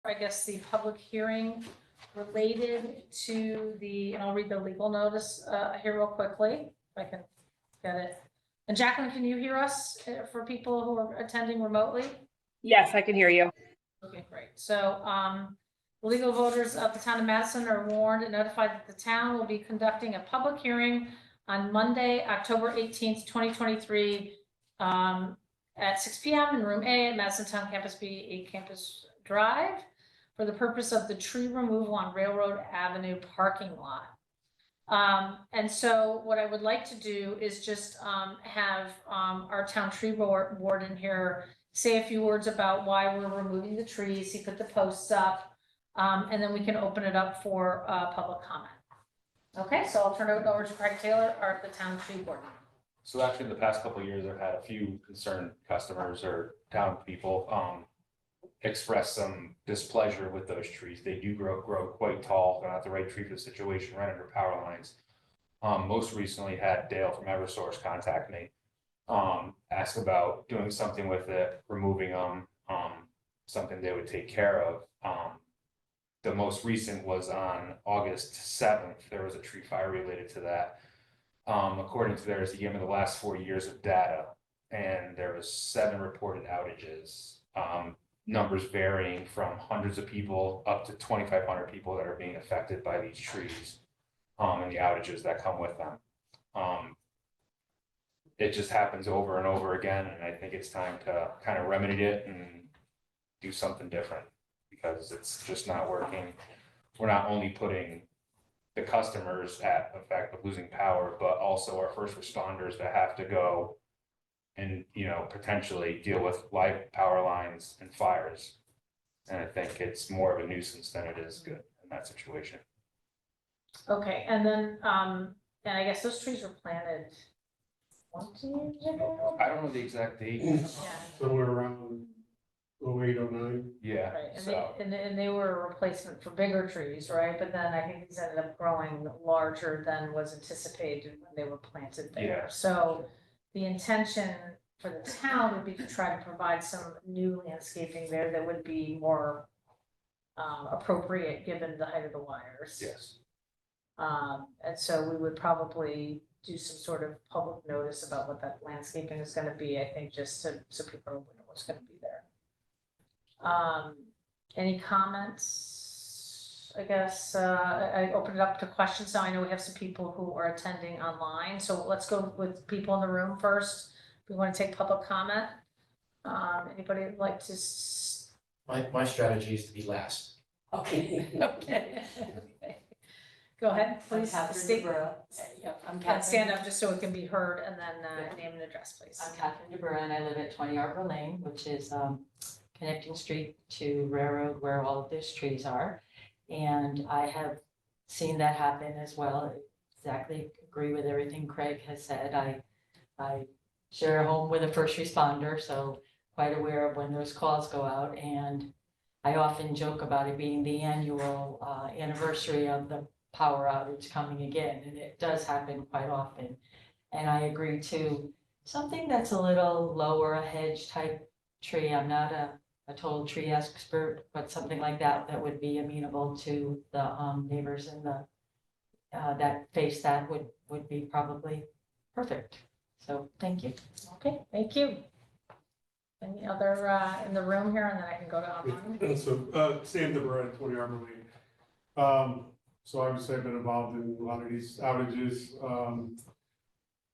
I guess, the public hearing related to the, and I'll read the legal notice here real quickly, if I can get it. And Jacqueline, can you hear us for people who are attending remotely? Yes, I can hear you. Okay, great. So, legal voters of the town of Madison are warned and notified that the town will be conducting a public hearing on Monday, October 18th, 2023, at 6 p.m. in room A at Madison Town Campus B, 8 Campus Drive, for the purpose of the tree removal on Railroad Avenue parking lot. And so what I would like to do is just have our town tree warden here say a few words about why we're removing the trees. He put the posts up, and then we can open it up for public comment. Okay, so I'll turn it over to Craig Taylor, the town tree warden. So actually, in the past couple of years, I've had a few concerned customers or town people express some displeasure with those trees. They do grow quite tall. They're not the right tree for the situation, right under power lines. Most recently had Dale from Eversource contact me, ask about doing something with it, removing them, something they would take care of. The most recent was on August 7th. There was a tree fire related to that. According to theirs, he gave me the last 4 years of data, and there was 7 reported outages. Numbers varying from hundreds of people up to 2,500 people that are being affected by these trees, and the outages that come with them. It just happens over and over again, and I think it's time to kind of remedy it and do something different, because it's just not working. We're not only putting the customers at effect of losing power, but also our first responders that have to go and, potentially deal with live power lines and fires. And I think it's more of a nuisance than it is good in that situation. Okay, and then, and I guess those trees were planted 20 years ago? I don't know the exact date. Yeah. Somewhere around 08, 09. Yeah, Right, and, so, and they were a replacement for bigger trees, right? But then I think these ended up growing larger than was anticipated when they were planted there. Yeah. So the intention for the town would be to try to provide some new landscaping there that would be more appropriate given the height of the wires. yes. And so we would probably do some sort of public notice about what that landscaping is gonna be, I think, just so people are aware of what's gonna be there. Any comments? I guess I open it up to questions now. I know we have some people who are attending online, so let's go with people in the room first. We want to take public comment. Anybody would like to? My strategy is to be last. Okay. Okay. Go ahead, please. State. I'm And stand up just so it can be heard, and then name and address, please. I'm Catherine DeBura, and I live at 20 Arbor Lane, which is connecting street to Railroad where all of those trees are. And I have seen that happen as well. Exactly agree with everything Craig has said. I share a home with a first responder, so quite aware of when those calls go out. And I often joke about it being the annual anniversary of the power outage coming again, and it does happen quite often. And I agree to something that's a little lower, a hedge type tree. I'm not a total tree expert, but something like that would be amenable to the neighbors in the that face that would be probably perfect. So thank you. Okay, thank you. Any other in the room here, and then I can go to online. So Sam DeBura, 20 Arbor Lane. So obviously I've been involved in a lot of these outages.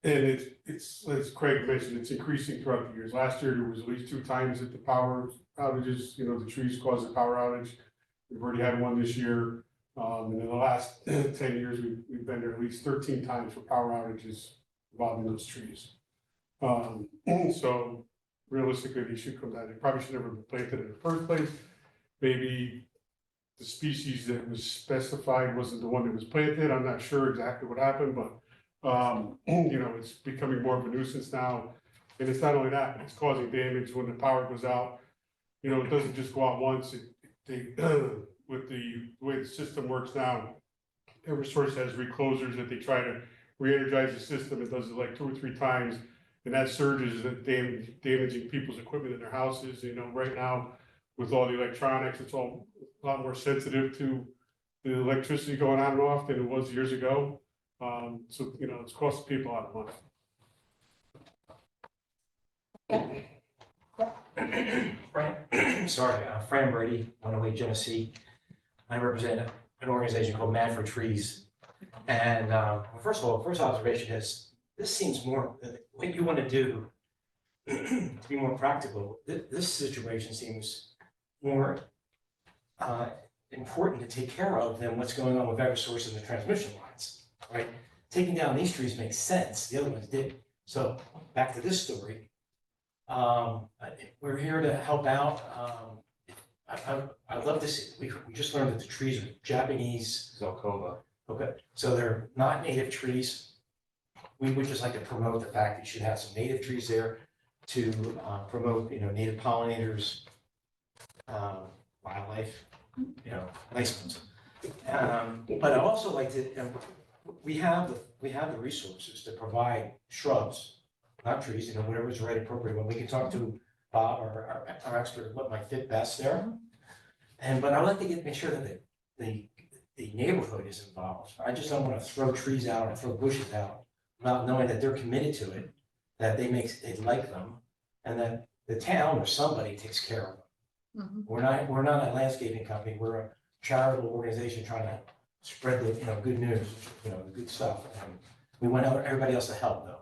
And it's as Craig mentioned, it's increasing throughout the years. Last year there was at least 2 times that the power outages, the trees caused a power outage. We've already had one this year. And in the last 10 years, we've been there at least 13 times for power outages involving those trees. So realistically, they should come down. They probably should never have been planted in the first place. Maybe the species that was specified wasn't the one that was planted. I'm not sure exactly what happened, but it's becoming more of a nuisance now. And it's not only that, but it's causing damage when the power goes out. It doesn't just go out once. With the way the system works now, Eversource has reclosers that they try to re-energize the system. It does it like 2 or 3 times, and that surges damaging people's equipment in their houses. Right now with all the electronics, it's all a lot more sensitive to the electricity going on and off than it was years ago. So, you know, it's costing people a lot of money. Fran Brady, 108 Genesee. I represent an organization called Mad for Trees. And first of all, first observation is, this seems more, what you want to do to be more practical, this situation seems more important to take care of than what's going on with Eversource and the transmission lines, right? Taking down these trees makes sense, the other ones didn't. So back to this story. We're here to help out. I'd love to see, we just learned that the trees are Japanese. Zelkova. Okay, so they're not native trees. We would just like to promote the fact that you should have some native trees there to promote, native pollinators, wildlife, nice ones. But I also like to, we have the resources to provide shrubs, not trees, whatever's right appropriate. When we can talk to Bob, our expert, what might fit best there. But I like to make sure that the neighborhood is involved. I just don't want to throw trees out or throw bushes out without knowing that they're committed to it, that they like them, and that the town or somebody takes care of them. We're not a landscaping company. We're a charitable organization trying to spread the good news, the good stuff. And we want everybody else to help though.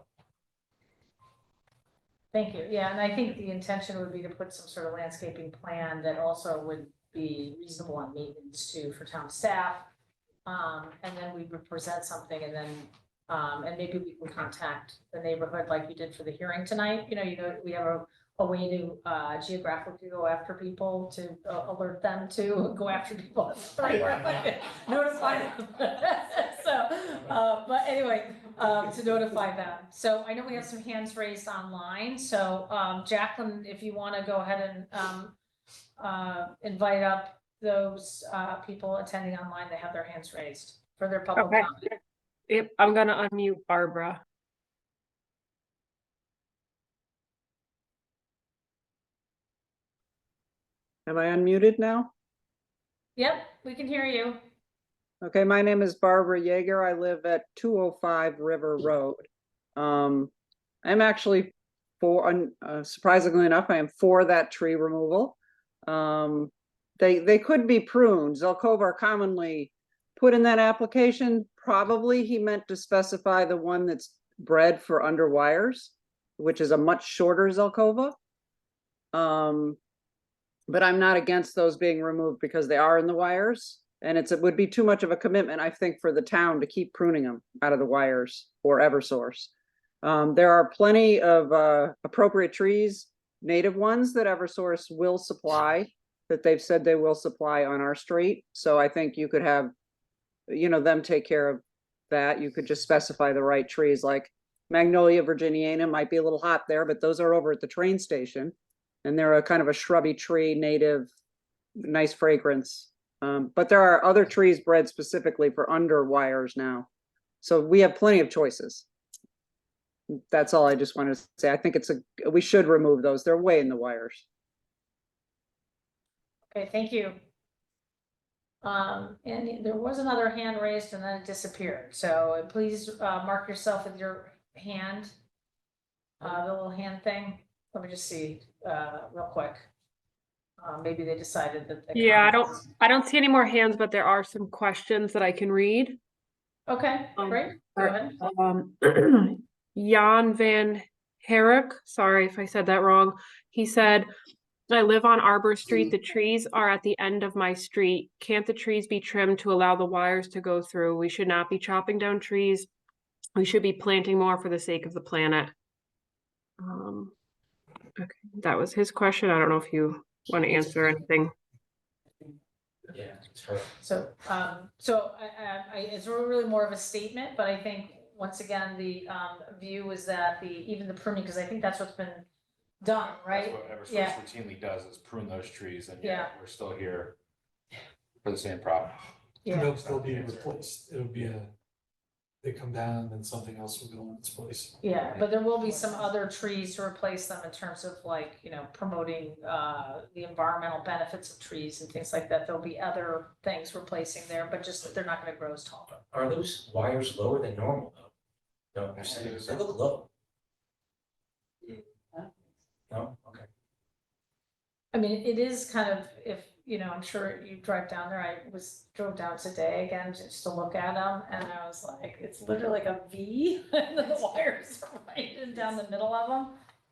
Thank you. Yeah, and I think the intention would be to put some sort of landscaping plan that also would be reasonable on maintenance too for town staff. And then we would present something and then, and maybe we can contact the neighborhood like you did for the hearing tonight. We have a way to geographically go after people, to alert them to go after people. Notify them. So, but anyway, to notify them. So I know we have some hands raised online. So Jacqueline, if you want to go ahead and invite up those people attending online, they have their hands raised for their public Okay. comment. Yep, I'm gonna unmute Barbara. Am I unmuted now? Yep, we can hear you. Okay, my name is Barbara Yeager. I live at 205 River Road. I'm actually for, surprisingly enough, I am for that tree removal. They could be pruned. Zelkova are commonly put in that application. Probably he meant to specify the one that's bred for under wires, which is a much shorter Zelkova. But I'm not against those being removed because they are in the wires, and it would be too much of a commitment, I think, for the town to keep pruning them out of the wires or Eversource. There are plenty of appropriate trees, native ones that Eversource will supply, that they've said they will supply on our street. So I think you could have, them take care of that. You could just specify the right trees, like Magnolia virginiana might be a little hot there, but those are over at the train station. And they're a kind of a shrubby tree, native, nice fragrance. But there are other trees bred specifically for under wires now. So we have plenty of choices. That's all I just wanted to say. I think we should remove those. They're way in the wires. Okay, thank you. And there was another hand raised and then it disappeared. So please mark yourself with your hand, the little hand thing. Let me just see real quick. Maybe they decided that. Yeah, I don't see any more hands, but there are some questions that I can read. Okay, great. Go ahead. Jan Van Herrick, sorry if I said that wrong. He said, I live on Arbor Street. The trees are at the end of my street. Can't the trees be trimmed to allow the wires to go through? We should not be chopping down trees. We should be planting more for the sake of the planet. Okay, that was his question. I don't know if you want to answer anything. Yeah, it's her. So, it's really more of a statement, but I think once again, the view is that even the pruning, because I think that's what's been done, right? That's what Yeah. Eversource routinely does, is prune those trees, and Yeah. we're still here for the same problem. Yeah. They'll still be replaced. It'll be they come down and something else will go in its place. Yeah, but there will be some other trees to replace them in terms of like, you know, promoting the environmental benefits of trees and things like that. There'll be other things replacing there, but just that they're not gonna grow as tall. Are those wires lower than normal though? No, they look low. No, okay. I mean, it is kind of, if, you know, I'm sure you drive down there, drove down today again just to look at them, and I was like, it's literally like a V, and the wires are right in down the middle of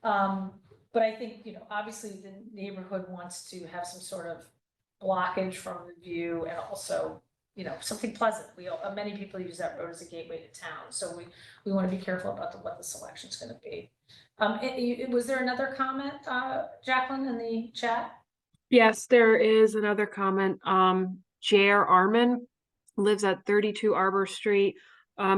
them. But I think, you know, obviously the neighborhood wants to have some sort of blockage from the view and also, you know, something pleasant. Many people use that road as a gateway to town, so we want to be careful about what the selection's gonna be. Was there another comment, Jacqueline, in the chat? Yes, there is another comment. J.R. Arman lives at 32 Arbor Street.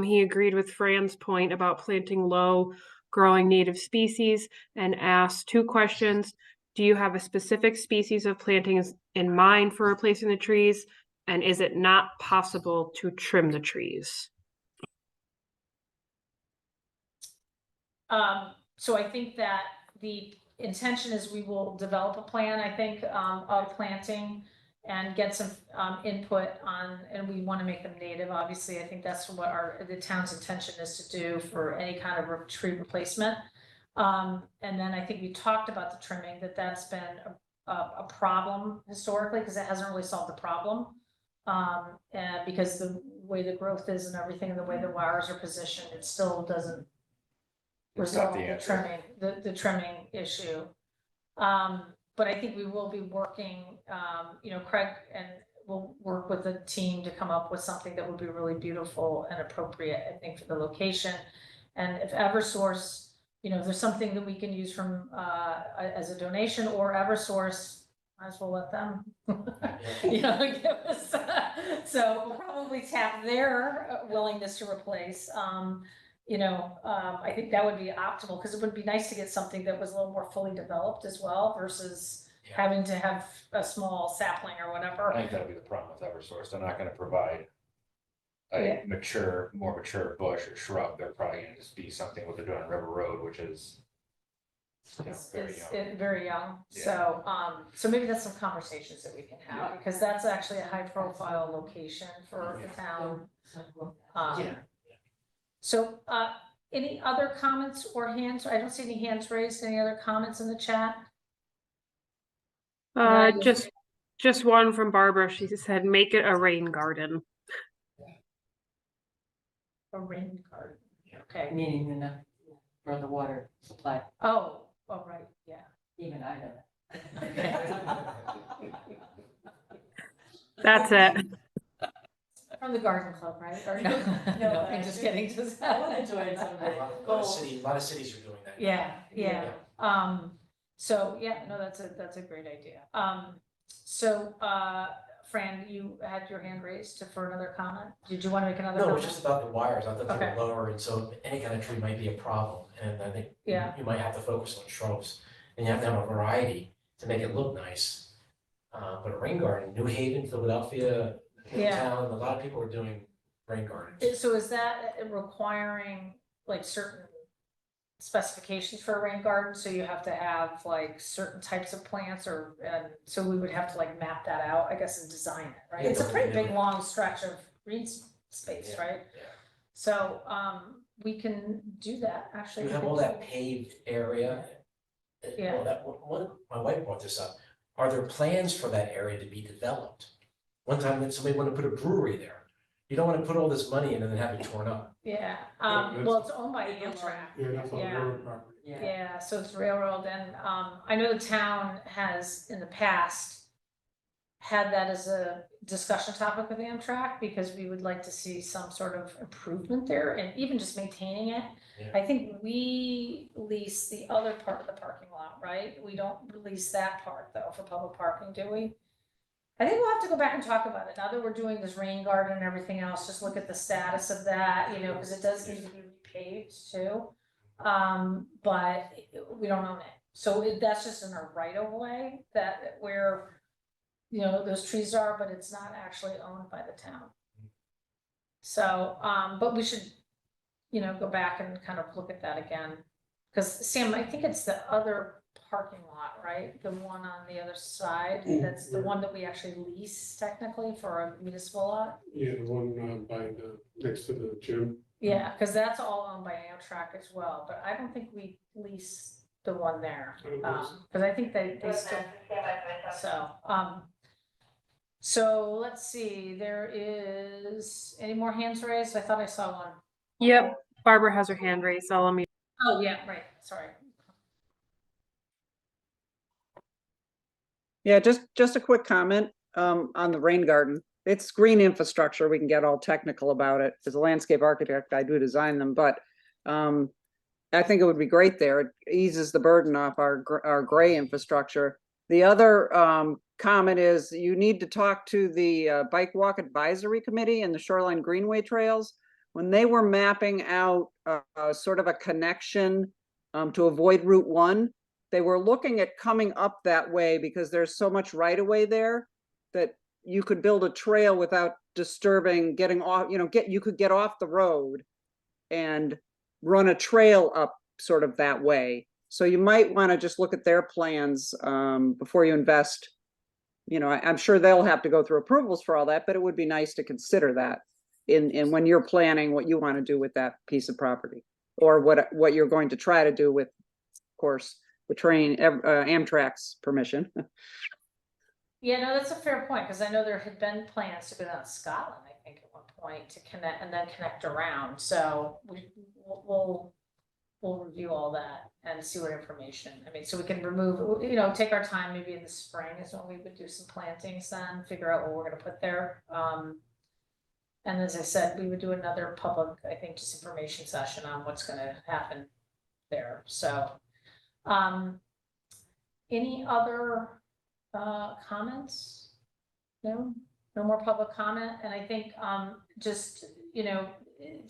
He agreed with Fran's point about planting low growing native species and asked 2 questions. Do you have a specific species of plantings in mind for replacing the trees? And is it not possible to trim the trees? So I think that the intention is we will develop a plan, I think, of planting and get some input on, and we want to make them native, obviously. I think that's what the town's intention is to do for any kind of tree replacement. And then I think we talked about the trimming, that's been a problem historically, because it hasn't really solved the problem. And because the way the growth is and everything, and the way the wires are positioned, it still doesn't It's not resolve the the answer. trimming, the trimming issue. But I think we will be working, you know, Craig and we'll work with the team to come up with something that would be really beautiful and appropriate, I think, for the location. And if Eversource, you know, if there's something that we can use from, as a donation, or Eversource, might as well let them, you know, give us, so we'll probably tap their willingness to replace. You know, I think that would be optimal, because it would be nice to get something that was a little more fully developed as well, versus having to have a small sapling or whatever. I think that'll be the problem with Eversource. They're not gonna provide a Yeah. more mature bush or shrub. They're probably gonna just be something what they're doing on River Road, which is, you know, very young. Very young, Yeah. so maybe that's some conversations that we can have, because that's actually a high profile location for the town. Yeah. So, any other comments or hands? I don't see any hands raised. Any other comments in the chat? Just one from Barbara. She said, make it a rain garden. A rain garden, okay. Meaning enough for the water supply, Oh, right, yeah. even I know that. That's it. From the garden club, right? Or no, No, I'm just kidding. Just- I wanna join someday. A lot of cities are doing that. Yeah. So, yeah, no, that's a great idea. So, Fran, you had your hand raised for another comment. Did you want to make another No, comment? it's just about the wires. I thought they Okay. were lower, and so any kind of tree might be a problem. And I think Yeah. you might have to focus on shrubs, and you have to have a variety to make it look nice. But a rain garden, New Haven, Philadelphia, Middletown, a lot of people are doing rain gardens. So is that requiring like certain specifications for a rain garden? So you have to have like certain types of plants, and so we would have to like map that out, I guess, and design it, right? Yeah, It's a pretty yeah. big, long stretch of green space, Yeah, right? yeah. So, we can do that, actually. You we have could all that do- paved area. Yeah. Well, my wife brought this up. Are there plans for that area to be developed? One time somebody wanted to put a brewery there. You don't want to put all this money in and then have it torn up. Yeah, that's- well, it's owned by Amtrak. Yeah, that's on Yeah. railroad property. Yeah, so it's railroad, and I know the town has in the past had that as a discussion topic with Amtrak, because we would like to see some sort of improvement there and even just maintaining it. Yeah. I think we lease the other part of the parking lot, right? We don't lease that part though for public parking, do we? I think we'll have to go back and talk about it. Now that we're doing this rain garden and everything else, just look at the status of that, you know, because it does need to be repaved too. But we don't own it. So that's just in our right of way that where, you know, those trees are, but it's not actually owned by the town. So, but we should you know, go back and kind of look at that again. Because Sam, I think it's the other parking lot, right? The one on the other side, that's the one that we actually lease technically for a municipal lot. Yeah, the one by the, next to the gym. Yeah, because that's all owned by Amtrak as well, but I don't think we lease the one there. I don't know. Because I think they still, so let's see, there is, any more hands raised? I thought I saw one. Yep, Barbara has her hand raised, so let me. Oh, yeah, right, sorry. Yeah, just a quick comment on the rain garden. It's green infrastructure. We can get all technical about it. As a landscape architect, I do design them, but I think it would be great there. It eases the burden off our gray infrastructure. The other comment is you need to talk to the Bike Walk Advisory Committee and the Shoreline Greenway Trails. When they were mapping out sort of a connection to avoid Route 1, they were looking at coming up that way because there's so much right of way there that you could build a trail without disturbing, getting off, you know, you could get off the road and run a trail up sort of that way. So you might want to just look at their plans before you invest. You know, I'm sure they'll have to go through approvals for all that, but it would be nice to consider that in when you're planning what you want to do with that piece of property, or what you're going to try to do with, of course, the train, Amtrak's permission. Yeah, no, that's a fair point, because I know there had been plans to go down to Scotland, I think, at one point to connect and then connect around. So we'll review all that and see what information, I mean, so we can remove, you know, take our time, maybe in the spring is when we would do some plantings then, figure out what we're gonna put there. And as I said, we would do another public, I think, just information session on what's gonna happen there, so. Any other comments? No more public comment, and I think just, you know,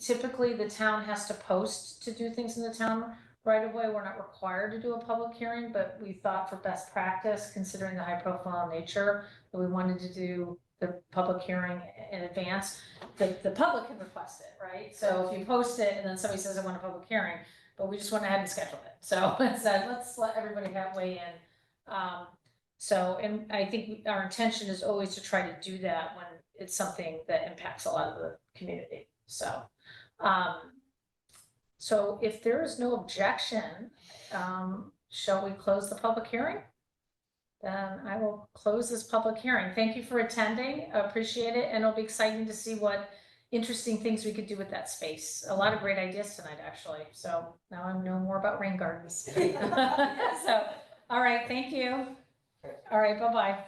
typically the town has to post to do things in the town right away. We're not required to do a public hearing, but we thought for best practice, considering the high profile nature, that we wanted to do the public hearing in advance. The public can request it, right? So if you post it and then somebody says I want a public hearing, but we just went ahead and scheduled it. So let's let everybody weigh in. So, and I think our intention is always to try to do that when it's something that impacts a lot of the community. So, so if there is no objection, shall we close the public hearing? Then I will close this public hearing. Thank you for attending. I appreciate it. And it'll be exciting to see what interesting things we could do with that space. A lot of great ideas tonight, actually. So now I know more about rain gardens. So, all right, thank you. All right, bye-bye.